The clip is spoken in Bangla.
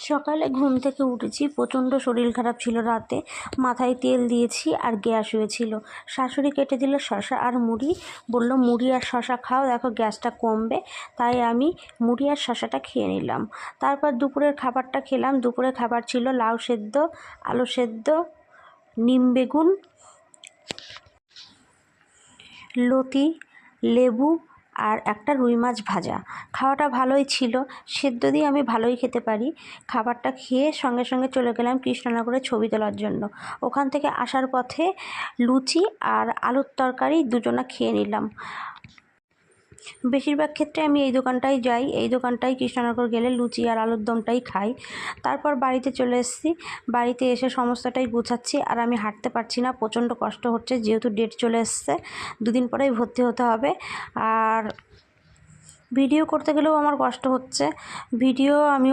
সকালে ঘুম থেকে উঠেছি, প্রচণ্ড শরীর খারাপ ছিল। রাতে মাথায় তেল দিয়েছি আর গ্যাস হয়েছিল। শাশুড়ি কেটে দিল শশা আর মুড়ি, বলল মুড়ি আর শশা খাও, দেখো গ্যাসটা কমবে। তাই আমি মুড়ি আর শশাটা খেয়ে নিলাম। তারপর দুপুরের খাবারটা খেলাম। দুপুরের খাবার ছিল লাউ সেদ্ধ, আলু সেদ্ধ, নিম বেগুন, লতি, লেবু আর একটা রুই মাছ ভাজা। খাওয়াটা ভালোই ছিল, সেদ্ধ দিয়ে আমি ভালোই খেতে পারি। খাবারটা খেয়ে সঙ্গে সঙ্গে চলে গেলাম কৃষ্ণনগরে ছবি তোলার জন্য। ওখান থেকে আসার পথে লুচি আর আলুর তরকারি দুজনা খেয়ে নিলাম। বেশিরভাগ ক্ষেত্রে আমি এই দোকানটায় যাই, এই দোকানটায় কৃষ্ণনগর গেলে লুচি আর আলুর দমটাই খাই। তারপর বাড়িতে চলে এসেছি। বাড়িতে এসে সমস্তটাই গুছাচ্ছি, আর আমি হাঁটতে পারছি না, প্রচণ্ড কষ্ট হচ্ছে, যেহেতু ডেট চলে এসছে, 2 দিন পরেই ভর্তি হতে হবে। আর ভিডিও করতে গেলেও আমার কষ্ট হচ্ছে। ভিডিও আমি